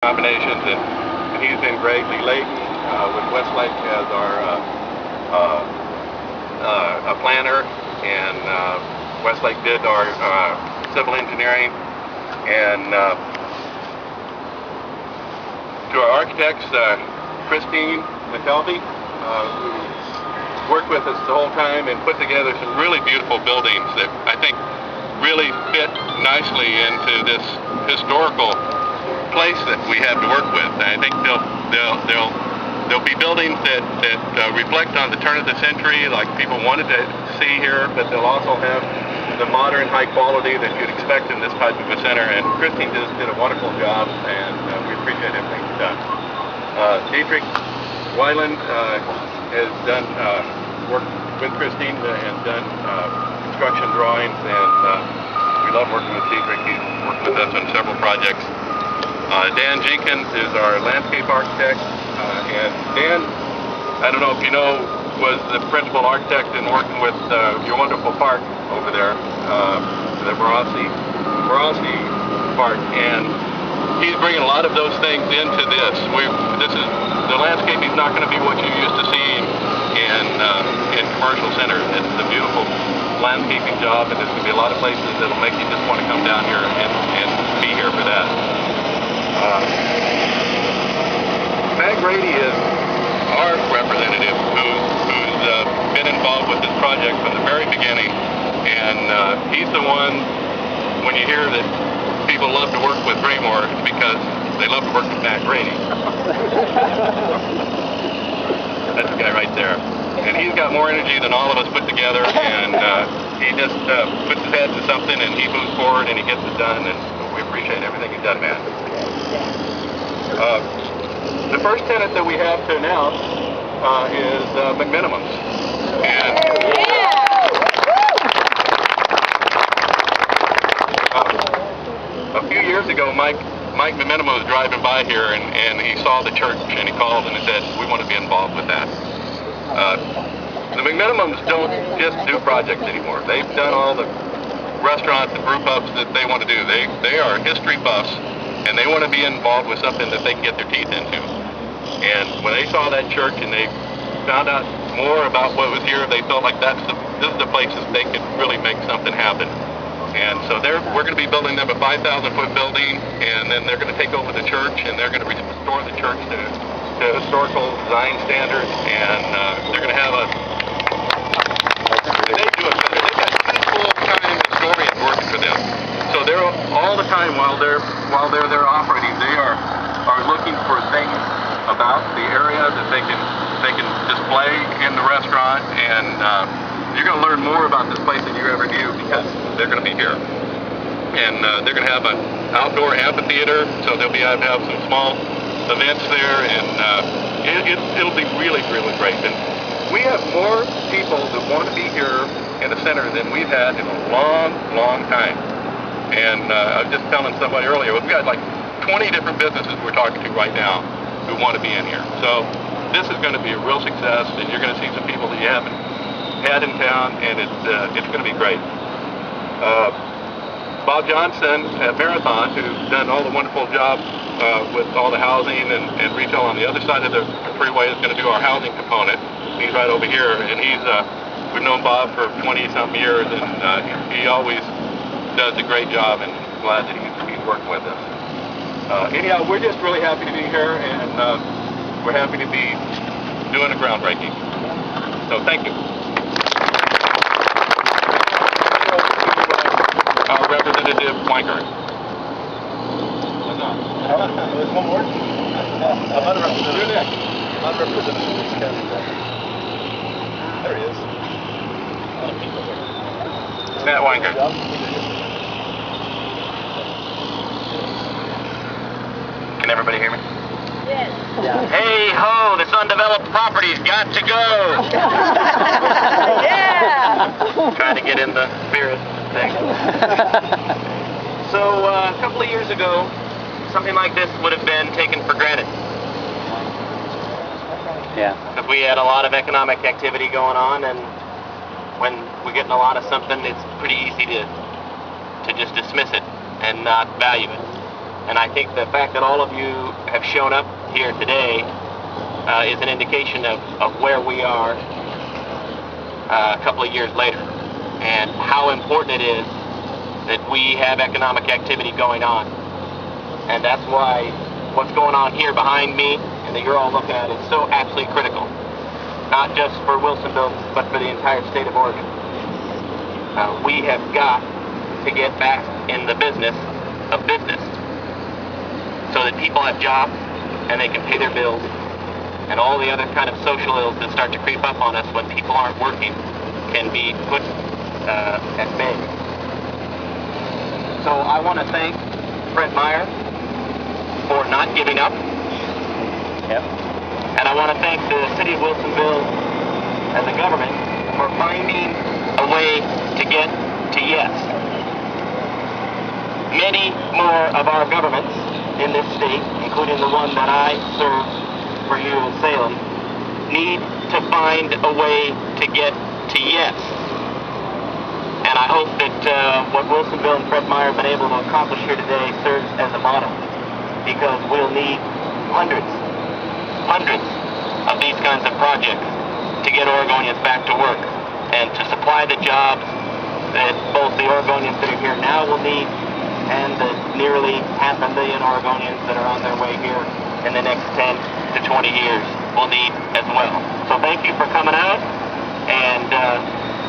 combinations, and he's been great. Lee Layton with Westlake as our a planner, and Westlake did our civil engineering, and to our architects, Christine McKelvey, who worked with us the whole time and put together some really beautiful buildings that I think really fit nicely into this historical place that we have to work with. And I think there'll be buildings that reflect on the turn of the century, like people wanted to see here, but they'll also have the modern high quality that you'd expect in this type of a center. And Christine just did a wonderful job, and we appreciate everything she's done. Dietrich Weiland has done work with Christine and done construction drawings, and we love working with Dietrich. He's worked with us on several projects. Dan Jenkins is our landscape architect, and Dan, I don't know if you know, was the principal architect in working with your wonderful park over there, the Barassi Park, and he's bringing a lot of those things into this. The landscaping is not going to be what you used to see in commercial centers. It's a beautiful landscaping job, and there's going to be a lot of places that'll make you just want to come down here and be here for that. Matt Grady is our representative who's been involved with this project from the very beginning, and he's the one, when you hear that people love to work with Braymore, it's because they love to work with Matt Grady. That's the guy right there. And he's got more energy than all of us put together, and he just puts his head to something, and he moves forward, and he gets it done, and we appreciate everything you've done, Matt. The first tenant that we have to announce is McMenamins. And a few years ago, Mike McMenamins was driving by here, and he saw the church, and he called and he said, we want to be involved with that. The McMenamins don't just do projects anymore. They've done all the restaurants and brew pubs that they want to do. They are history buffs, and they want to be involved with something that they can get their teeth into. And when they saw that church and they found out more about what was here, they felt like this is the place that they could really make something happen. And so we're going to be building them a 5,000-foot building, and then they're going to take over the church, and they're going to restore the church to historical design standards, and they're going to have they do it better. They've got two full-time historians working for them. So they're all the time while they're there operating, they are looking for things about the area that they can display in the restaurant, and you're going to learn more about this place than you ever knew because they're going to be here. And they're going to have an outdoor amphitheater, so they'll be able to have some small events there, and it'll be really, really great. And we have more people that want to be here in the center than we've had in a long, long time. And I was just telling somebody earlier, we've got like 20 different businesses we're talking to right now who want to be in here. So this is going to be a real success, and you're going to see some people that you haven't had in town, and it's going to be great. Bob Johnson at Marathon, who's done all the wonderful job with all the housing and retail on the other side of the freeway, is going to do our housing component. He's right over here, and we've known Bob for 20-something years, and he always does a great job, and glad that he's working with us. Anyhow, we're just really happy to be here, and we're happy to be doing a groundbreaking. So thank you. Our representative, Wanker. There's one more. I'm not a representative. I'm not a representative. There he is. Matt Wanker. Can everybody hear me? Yes. Yeah. Hey ho, this undeveloped property's got to go. Yeah. Trying to get in the spirit thing. So a couple of years ago, something like this would have been taken for granted. Yeah. Because we had a lot of economic activity going on, and when we're getting a lot of something, it's pretty easy to just dismiss it and not value it. And I think the fact that all of you have shown up here today is an indication of where we are a couple of years later, and how important it is that we have economic activity going on. And that's why what's going on here behind me and that you're all looking at is so absolutely critical, not just for Wilsonville, but for the entire state of Oregon. We have got to get back in the business of business so that people have jobs and they can pay their bills, and all the other kind of social ills that start to creep up on us when people aren't working can be put at bay. So I want to thank Fred Meyer for not giving up. Yep. And I want to thank the city of Wilsonville and the government for finding a way to get to yes. Many more of our governments in this state, including the one that I serve for you in Salem, need to find a way to get to yes. And I hope that what Wilsonville and Fred Meyer have been able to accomplish here today serves as a model, because we'll need hundreds of these kinds of projects to get Oregonians back to work and to supply the jobs that both the Oregonians that are here now will need and the nearly 500,000 Oregonians that are on their way here in the next 10 to 20 years will need as well. So thank you for coming out, and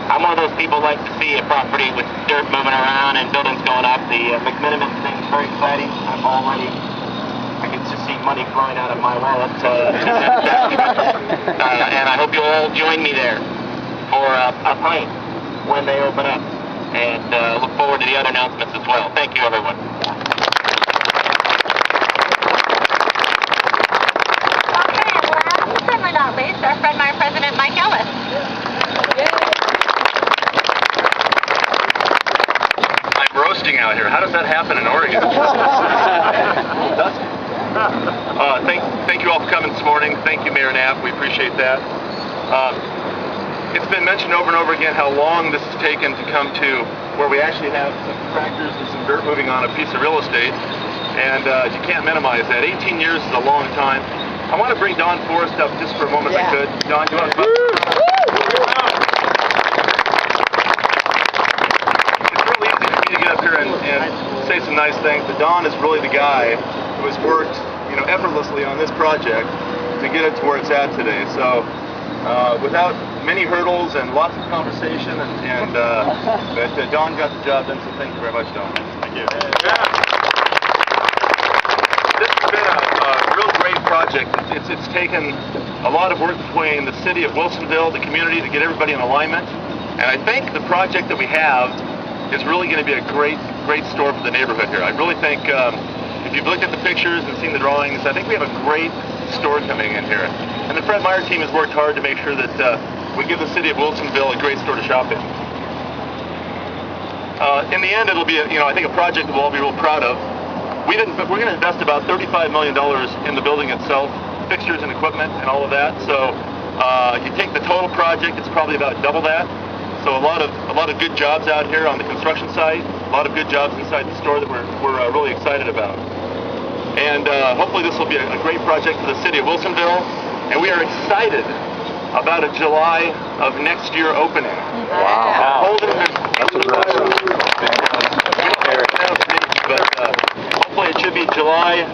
I'm one of those people who like to see a property with dirt moving around and buildings going up. The McMenamins thing is very exciting. I can just see money flowing out of my wallet. And I hope you'll all join me there for a pint when they open up. And look forward to the other announcements as well. Thank you, everyone. Okay, and last, but certainly not least, our Fred Meyer President, Mike Ellis. I'm roasting out here. How does that happen in Oregon? Thank you all for coming this morning. Thank you, Mayor Knapp. We appreciate that. It's been mentioned over and over again how long this has taken to come to where we actually have some tractors and some dirt moving on a piece of real estate, and you can't minimize that. 18 years is a long time. I want to bring Don Forrest up just for a moment if I could. Don, you want to come up? It's real easy for me to get up here and say some nice things, but Don is really the guy who has worked, effortlessly on this project to get it to where it's at today. So without many hurdles and lots of conversation, but Don got the job done, so thank you very much, Don. Thank you. This has been a real great project. It's taken a lot of work between the city of Wilsonville, the community, to get everybody in alignment. And I think the project that we have is really going to be a great store for the neighborhood here. I really think if you've looked at the pictures and seen the drawings, I think we have a great store coming in here. And the Fred Meyer team has worked hard to make sure that we give the city of Wilsonville a great store to shop in. In the end, it'll be, I think a project that we'll all be real proud of. We're going to invest about $35 million in the building itself, fixtures and equipment and all of that. So you take the total project, it's probably about double that. So a lot of good jobs out here on the construction site, a lot of good jobs inside the store that we're really excited about. And hopefully this will be a great project for the city of Wilsonville. And we are excited about a July of next year opening. Wow. That's but hopefully it should be July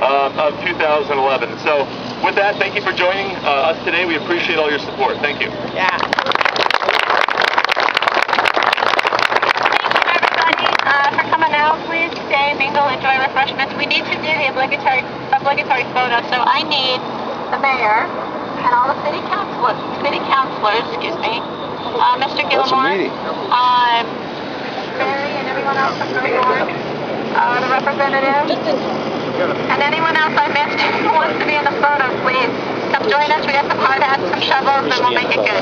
of 2011. So with that, thank you for joining us today. We appreciate all your support. Thank you. Yeah. For coming out, please stay, mingle, enjoy refreshments. We need to do the obligatory photo, so I need the mayor and all the city councilors, Mr. Gilmore, Barry and everyone else from the board, the representatives, and anyone else I missed who wants to be in the photo, please come join us. We got some hard hats, some shovels, and we'll make it good.